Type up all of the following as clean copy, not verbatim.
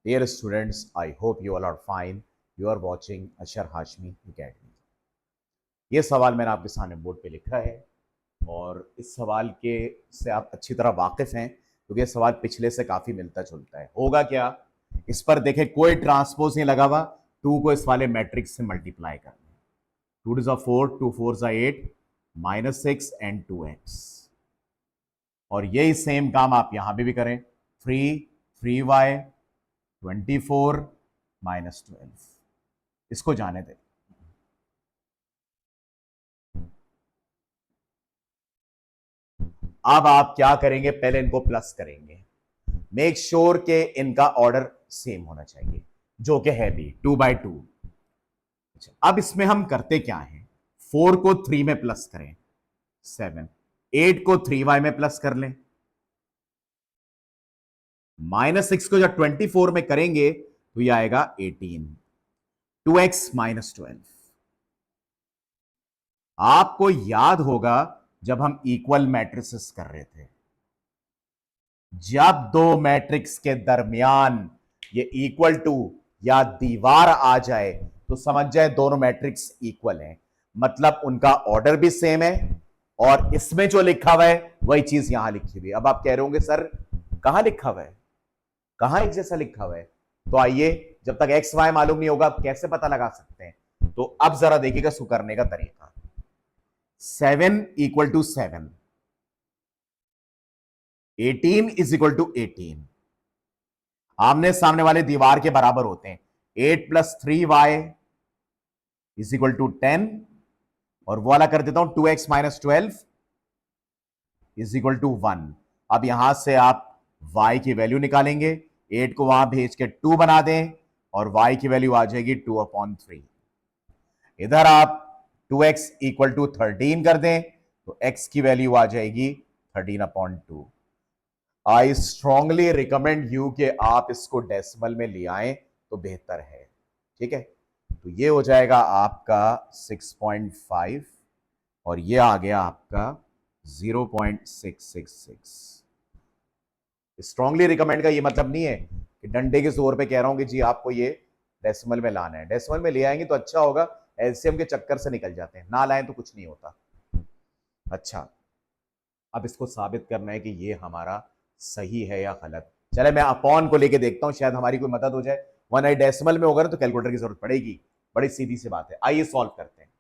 Dear students, I hope you all are fine. You are watching Ashar Hashmi Academy. ये सवाल मैंने आपके सामने बोर्ड पे लिखा है और इस सवाल के से आप अच्छी तरह वाकिफ हैं क्योंकि ये सवाल पिछले से काफी मिलता जुलता है। होगा क्या, इस पर देखें कोई ट्रांसपोज नहीं लगा हुआ, टू को इस वाले मैट्रिक्स से मल्टीप्लाई करना है। टू टू ज़ा 4, टू फोर ज़ा 8, -6 एंड 2x। और यही सेम काम आप यहां पे भी करें। 3y 24 -12, इसको जाने दें। अब आप क्या करेंगे, पहले इनको प्लस करेंगे। मेक श्योर के इनका ऑर्डर सेम होना चाहिए, जो कि है भी 2/2। अब इसमें हम करते क्या है, 4 को 3 में प्लस करें 7, 8 को 3y में प्लस कर लें, -6 को जब 24 में करेंगे तो ये आएगा 18, 2x -12। आपको याद होगा जब हम इक्वल मैट्रिसेस कर रहे थे, जब दो मैट्रिक्स के दरमियान ये इक्वल टू या दीवार आ जाए तो समझ जाए दोनों मैट्रिक्स इक्वल हैं, मतलब उनका ऑर्डर भी सेम है और इसमें जो लिखा हुआ है वही चीज यहां लिखी हुई है। अब आप कह रहे होंगे सर कहां लिखा हुआ है, कहां एक जैसा लिखा हुआ है? तो आइए, जब तक एक्स वाई मालूम नहीं होगा कैसे पता लगा सकते हैं? तो अब जरा देखिएगा इसको करने का तरीका। 7 = 7, 18 = 18, आमने सामने वाले दीवार के बराबर होते हैं। 8 + 3y = 10, और वो वाला कर देता हूं 2x - 12 = 1। अब यहां से आप y की वैल्यू निकालेंगे, 8 को वहां भेज के 2 बना दें और y की वैल्यू आ जाएगी 2/3। इधर आप 2x = 13 कर दें तो x की वैल्यू आ जाएगी 13/2। आई स्ट्रांगली रिकमेंड यू कि आप इसको डेसिमल में ले आएं तो बेहतर है। ठीक है, तो ये हो जाएगा आपका 6.5 और ये आ गया आपका 0.666। स्ट्रांगली रिकमेंड का ये मतलब नहीं है कि डंडे के जोर पे कह रहा हूं कि जी आपको ये डेसिमल में लाना है। डेसिमल में ले आएंगे तो अच्छा होगा, एलसीएम के चक्कर से निकल जाते हैं, ना लाएं तो कुछ नहीं होता। अच्छा, अब इसको साबित करना है कि ये हमारा सही है या गलत। चले मैं अपॉन को लेके देखता हूं, शायद हमारी कोई मदद हो जाए। 1 डेसिमल में होगा ना तो कैलकुलेटर की जरूरत पड़ेगी, बड़ी सीधी सी बात है। आइए सॉल्व करते हैं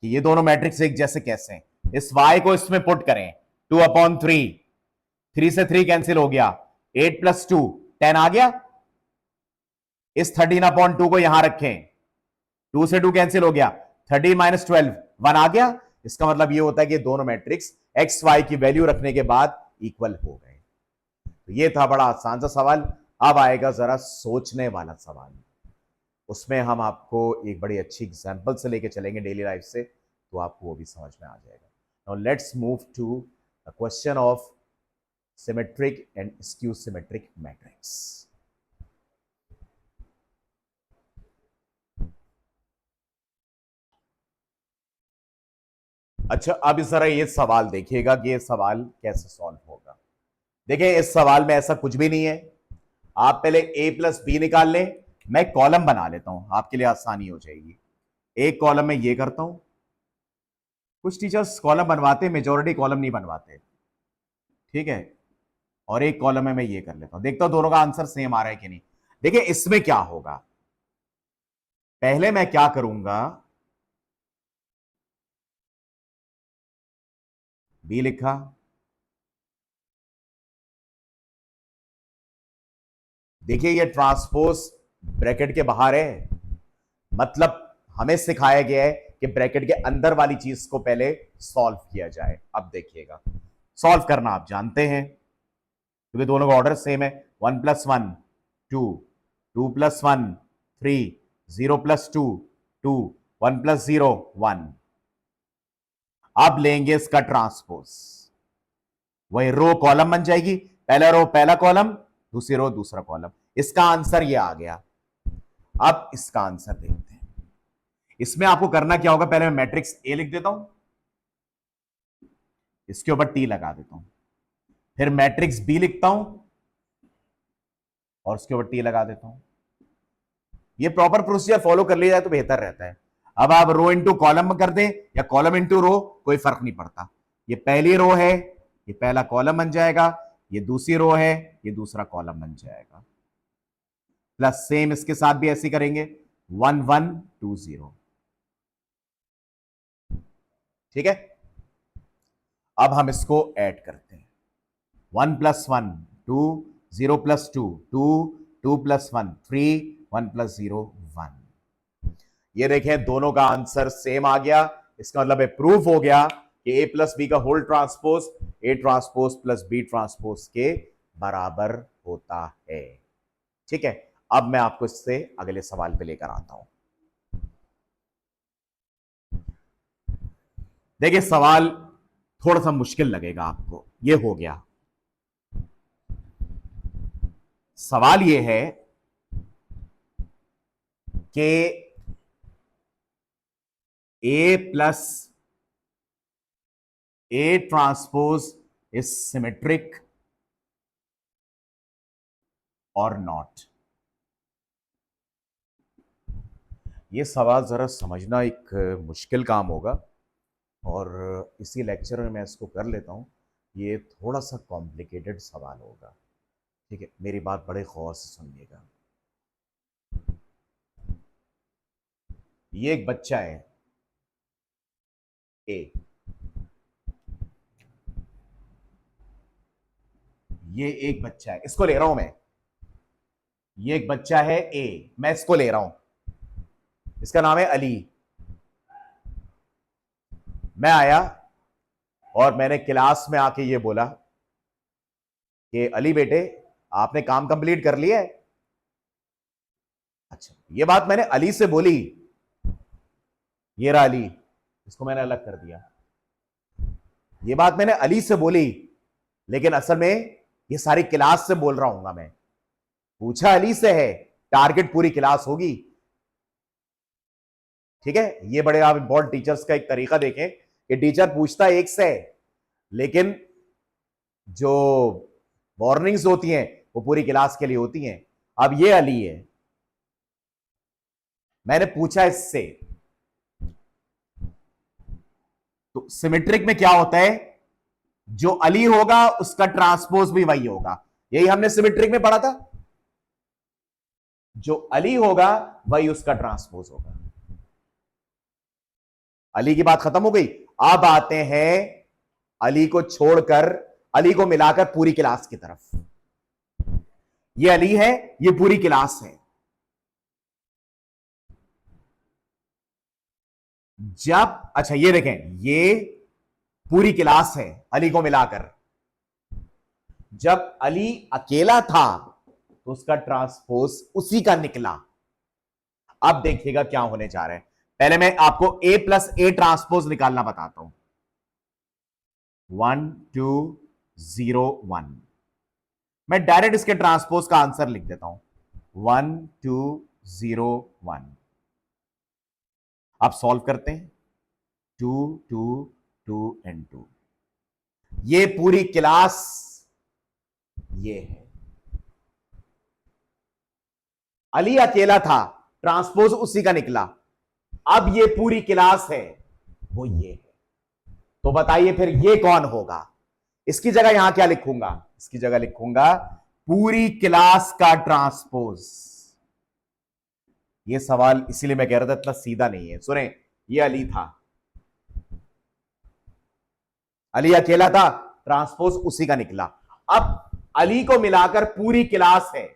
कि ये दोनों मैट्रिक्स एक जैसे कैसे हैं। इस y को इसमें पुट करें, 2/3, 3 से 3 कैंसिल हो गया, 8 + 2 10 आ गया। इस 13/2 को यहां रखें, 2 से 2 कैंसिल हो गया, 13 - 12 1 आ गया। इसका मतलब ये होता है कि दोनों मैट्रिक्स एक्स वाई की वैल्यू रखने के बाद इक्वल हो गए। तो ये था बड़ा आसान सा सवाल। अब आएगा जरा सोचने वाला सवाल, उसमें हम आपको एक बड़ी अच्छी एग्जांपल से लेके चलेंगे डेली लाइफ से, तो आपको वो भी समझ में आ जाएगा। Now let's move to the question of symmetric and skew symmetric matrix. अच्छा, अब इस तरह ये सवाल देखिएगा कि ये सवाल कैसे सॉल्व होगा। देखिए इस सवाल में ऐसा कुछ भी नहीं है। आप पहले a + b निकाल लें, मैं कॉलम बना लेता हूं आपके लिए आसानी हो जाएगी। एक कॉलम में ये करता हूं, कुछ टीचर्स कॉलम बनवाते, मेजोरिटी कॉलम नहीं बनवाते, ठीक है। और एक कॉलम में मैं ये कर लेता हूं, देखता हूं दोनों का आंसर सेम आ रहा है कि नहीं। देखिए इसमें क्या होगा, पहले मैं क्या करूंगा, b लिखा, देखिए ये ट्रांसपोज ब्रैकेट के बाहर है, मतलब हमें सिखाया गया है कि ब्रैकेट के अंदर वाली चीज को पहले सॉल्व किया जाए। अब देखिएगा सॉल्व करना आप जानते हैं क्योंकि दोनों का ऑर्डर सेम है। 1 + 1 2, 2 + 1 3, 0 + 2 2, 1 + 0 1। अब लेंगे इसका ट्रांसपोज, वही रो कॉलम बन जाएगी, पहला रो पहला कॉलम, दूसरी रो दूसरा कॉलम। इसका आंसर ये आ गया। अब इसका आंसर देखते हैं। इसमें आपको करना क्या होगा, पहले मैं मैट्रिक्स ए लिख देता हूं, इसके ऊपर टी लगा देता हूं, फिर मैट्रिक्स बी लिखता हूं, और उसके ऊपर टी लगा देता हूं। ये प्रॉपर प्रोसीजर फॉलो कर लिया जाए तो बेहतर रहता है। अब आप रो इंटू कॉलम में कर दें या कॉलम इंटू रो, कोई फर्क नहीं पड़ता। ये पहली रो है, ये पहला कॉलम बन जाएगा, ये दूसरी रो है, ये दूसरा कॉलम बन जाएगा। प्लस सेम इसके साथ भी ऐसे करेंगे, 1 1 2 0। ठीक है, अब हम इसको ऐड करते हैं। 1 + 1 2, 0 + 2 2, 2 + 1 3, 1 + 0 1। ये देखें दोनों का आंसर सेम आ गया। इसका मतलब प्रूफ हो गया कि A + B का whole transpose A transpose + B transpose के बराबर होता है। ठीक है, अब मैं आपको इससे अगले सवाल पे लेकर आता हूं। देखिए सवाल थोड़ा सा मुश्किल लगेगा आपको। ये हो गया, सवाल ये है कि A + A transpose is symmetric और नॉट। ये सवाल जरा समझना एक मुश्किल काम होगा और इसी लेक्चर में मैं इसको कर लेता हूं। ये थोड़ा सा कॉम्प्लिकेटेड सवाल होगा। ठीक है, मेरी बात बड़े गौर से सुनिएगा। ये एक बच्चा है ए, ये एक बच्चा है, इसको ले रहा हूं मैं। ये एक बच्चा है ए, मैं इसको ले रहा हूं, इसका नाम है अली। मैं आया और मैंने क्लास में आके ये बोला कि अली बेटे आपने काम कंप्लीट कर लिया है। अच्छा, ये बात मैंने अली से बोली, ये रहा अली, इसको मैंने अलग कर दिया। ये बात मैंने अली से बोली, लेकिन असल में ये सारी क्लास से बोल रहा हूंगा मैं। पूछा अली से है, टारगेट पूरी क्लास होगी। ठीक है, ये बड़े आप इंपॉर्टेंट टीचर्स का एक तरीका देखें कि टीचर पूछता एक से है, लेकिन जो वार्निंग्स होती हैं वो पूरी क्लास के लिए होती हैं। अब ये अली है, मैंने पूछा इससे, तो सिमेट्रिक में क्या होता है, जो अली होगा उसका ट्रांसपोज भी वही होगा। यही हमने सिमेट्रिक में पढ़ा था, जो अली होगा वही उसका ट्रांसपोज होगा। अली की बात खत्म हो गई। अब आते हैं अली को छोड़कर, अली को मिलाकर पूरी क्लास की तरफ। ये अली है, ये पूरी क्लास है। जब, अच्छा ये देखें, ये पूरी क्लास है अली को मिलाकर। जब अली अकेला था तो उसका ट्रांसपोज उसी का निकला। अब देखिएगा क्या होने जा रहा है। पहले मैं आपको A + A ट्रांसपोज निकालना बताता हूं। 1 2 0 1। मैं डायरेक्ट इसके ट्रांसपोज का आंसर लिख देता हूं, 1 2 0 1। आप सॉल्व करते हैं, 2 2 2 एंड 2। ये पूरी क्लास ये है। अली अकेला था, ट्रांसपोज उसी का निकला। अब ये पूरी क्लास है, वो ये है। तो बताइए फिर ये कौन होगा। इसकी जगह यहां क्या लिखूंगा, इसकी जगह लिखूंगा पूरी क्लास का ट्रांसपोज। ये सवाल इसीलिए मैं कह रहा था इतना सीधा नहीं है। सुने, ये अली था, अली अकेला था, ट्रांसपोज उसी का निकला। अब अली को मिलाकर पूरी क्लास है।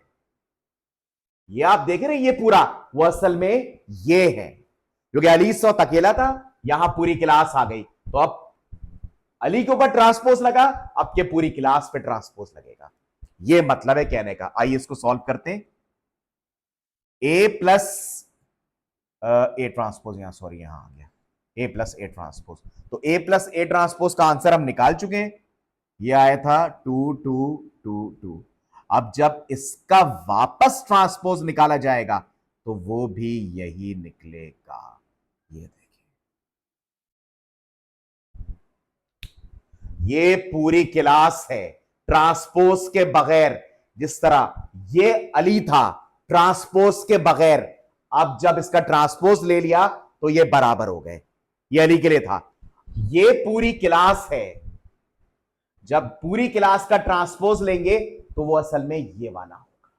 ये आप देख रहे हैं, ये पूरा, वो असल में ये है, क्योंकि अली इस वक्त अकेला था, यहां पूरी क्लास आ गई, तो अब अली के ऊपर ट्रांसपोज लगा, अब के पूरी क्लास पे ट्रांसपोज लगेगा। ये मतलब है कहने का। आइए इसको सॉल्व करते हैं। A + A ट्रांसपोज, यहां सॉरी यहां आ गया, A + A ट्रांसपोज। तो A + A ट्रांसपोज का आंसर हम निकाल चुके हैं। ये आया था 2 2 2 2। अब जब इसका वापस ट्रांसपोज निकाला जाएगा तो वो भी यही निकलेगा। ये देखिए, ये पूरी क्लास है ट्रांसपोज के बगैर। जिस तरह ये अली था ट्रांसपोज के बगैर, अब जब इसका ट्रांसपोज ले लिया तो ये बराबर हो गए। ये अली के लिए था। ये पूरी क्लास है, जब पूरी क्लास का ट्रांसपोज लेंगे तो वो असल में ये वाला होगा।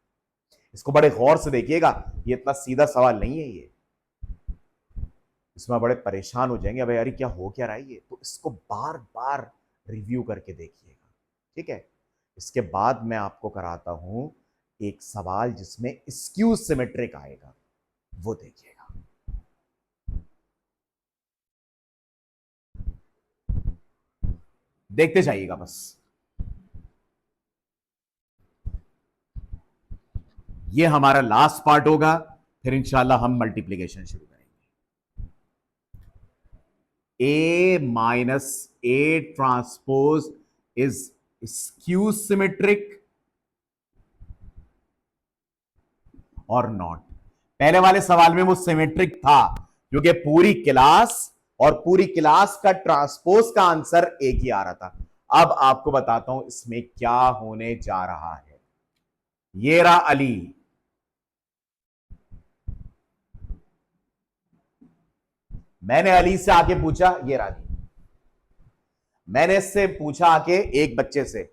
इसको बड़े गौर से देखिएगा, ये इतना सीधा सवाल नहीं है। ये इसमें बड़े परेशान हो जाएंगे, अबे यार क्या हो क्या रहा है ये, तो इसको बार बार रिव्यू करके देखिएगा, ठीक है। इसके बाद मैं आपको कराता हूं एक सवाल जिसमें स्क्यू सिमेट्रिक आएगा, वो देखिएगा। देखते जाइएगा बस। ये हमारा लास्ट पार्ट होगा, फिर इंशाल्लाह हम मल्टीप्लीकेशन शुरू करेंगे। A minus A transpose is skew symmetric और नॉट। पहले वाले सवाल में वो सिमेट्रिक था क्योंकि पूरी क्लास और पूरी क्लास का ट्रांसपोज का आंसर एक ही आ रहा था। अब आपको बताता हूं इसमें क्या होने जा रहा है। ये रहा अली, मैंने अली से आके पूछा, ये रहा अली, मैंने इससे पूछा आके एक बच्चे से,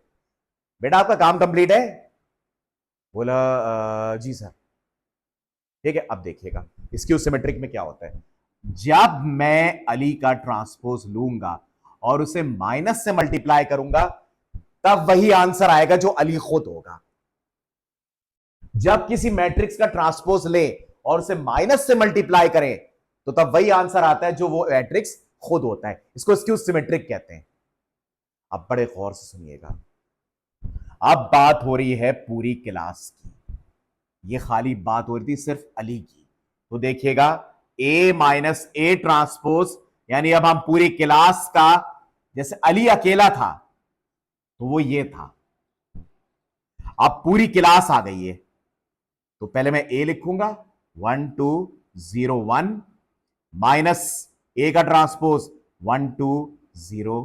बेटा आपका काम कंप्लीट है? बोला जी सर। ठीक है, अब देखिएगा इसकी उस सिमेट्रिक में क्या होता है। जब मैं अली का ट्रांसपोज लूंगा और उसे माइनस से मल्टीप्लाई करूंगा तब वही आंसर आएगा जो अली खुद होगा। जब किसी मैट्रिक्स का ट्रांसपोज ले और उसे माइनस से मल्टीप्लाई करें तो तब वही आंसर आता है जो वो मैट्रिक्स खुद होता है। इसको स्क्यू सिमेट्रिक कहते हैं। अब बड़े गौर से सुनिएगा, अब बात हो रही है पूरी क्लास की, ये खाली बात हो रही थी सिर्फ अली की। तो देखिएगा A माइनस A ट्रांसपोज, यानी अब हम पूरी क्लास का, जैसे अली अकेला था तो वो ये था, अब पूरी क्लास आ गई है तो पहले मैं A लिखूंगा 1 2 0 1 माइनस A का ट्रांसपोज 1 2 0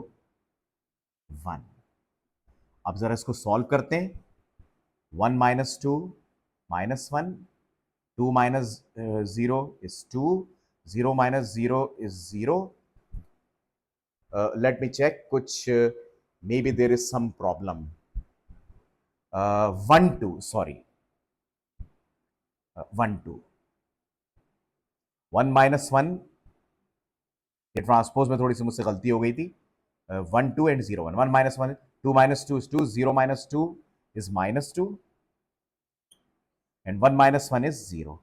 1। अब जरा इसको सॉल्व करते हैं। 1 minus 2 minus 1, 2 minus 0 is 2, 0 minus 0 is 0। Let me check, कुछ maybe there is some problem. 1 2 sorry 1 2 1 minus 1, ये ट्रांसपोज में थोड़ी सी मुझसे गलती हो गई थी। 1 2 and 0 1, 1 minus 1, 2 minus 2 is 2, 0 minus 2 is minus 2 and 1 minus 1 is 0।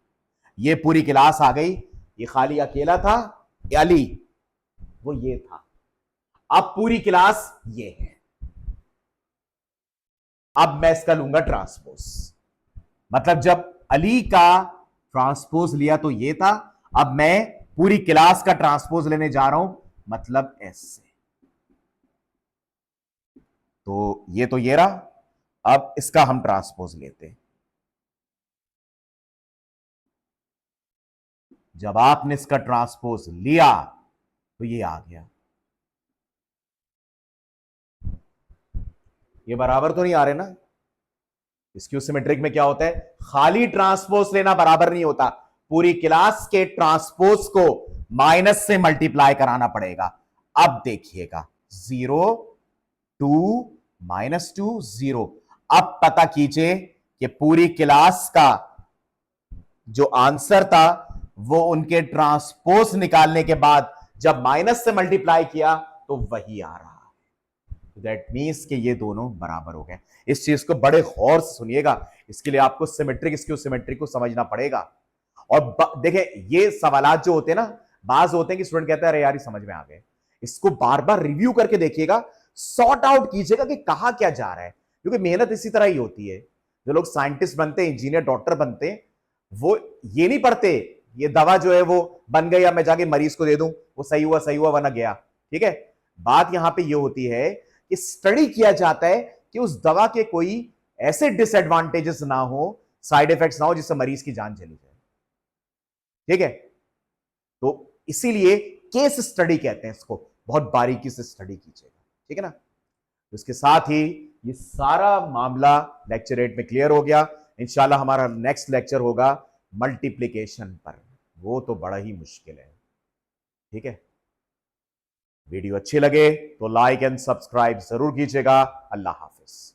ये पूरी क्लास आ गई, ये खाली अकेला था अली, वो ये था। अब पूरी क्लास ये है। अब मैं इसका लूंगा ट्रांसपोज, मतलब जब अली का ट्रांसपोज लिया तो ये था, अब मैं पूरी क्लास का ट्रांसपोज लेने जा रहा हूं, मतलब ऐसे। तो ये रहा, अब इसका हम ट्रांसपोज लेते हैं। जब आपने इसका ट्रांसपोज लिया तो ये आ गया। ये बराबर तो नहीं आ रहे ना। स्क्यू सिमेट्रिक में क्या होता है, खाली ट्रांसपोज लेना बराबर नहीं होता, पूरी क्लास के ट्रांसपोज को माइनस से मल्टीप्लाई कराना पड़ेगा। अब देखिएगा 0 2 माइनस 2 0। अब पता कीजिए कि पूरी क्लास का जो आंसर था वो उनके ट्रांसपोज निकालने के बाद जब माइनस से मल्टीप्लाई किया तो वही आ रहा है। दैट मीन्स कि ये दोनों बराबर हो गए। इस चीज को बड़े गौर से सुनिएगा, इसके लिए आपको सिमेट्रिक स्क्यू सिमेट्रिक को समझना पड़ेगा। और देखिए ये सवालात जो होते हैं ना, बाज होते हैं कि स्टूडेंट कहता है अरे यार समझ में आ गए, इसको बार बार रिव्यू करके देखिएगा, सॉर्ट आउट कीजिएगा कि कहा क्या जा रहा है, क्योंकि मेहनत इसी तरह ही होती है। जो लोग साइंटिस्ट बनते हैं, इंजीनियर, डॉक्टर बनते हैं, वो ये नहीं पढ़ते ये दवा जो है वो बन गई, या मैं जाके मरीज को दे दूं वो सही हुआ वरना गया। ठीक है, बात यहां पे ये होती है कि स्टडी किया जाता है कि उस दवा के कोई ऐसे डिसएडवांटेजेस ना हो, साइड इफेक्ट्स ना हो जिससे मरीज की जान चली जाए। ठीक है, तो इसीलिए केस स्टडी कहते हैं इसको, बहुत बारीकी से स्टडी कीजिएगा। ठीक है ना, तो इसके साथ ही ये सारा मामला लेक्चर 8 में क्लियर हो गया। इंशाल्लाह हमारा नेक्स्ट लेक्चर होगा मल्टीप्लिकेशन पर, वो तो बड़ा ही मुश्किल है। ठीक है, वीडियो अच्छी लगे तो लाइक एंड सब्सक्राइब जरूर कीजिएगा। अल्लाह हाफिज।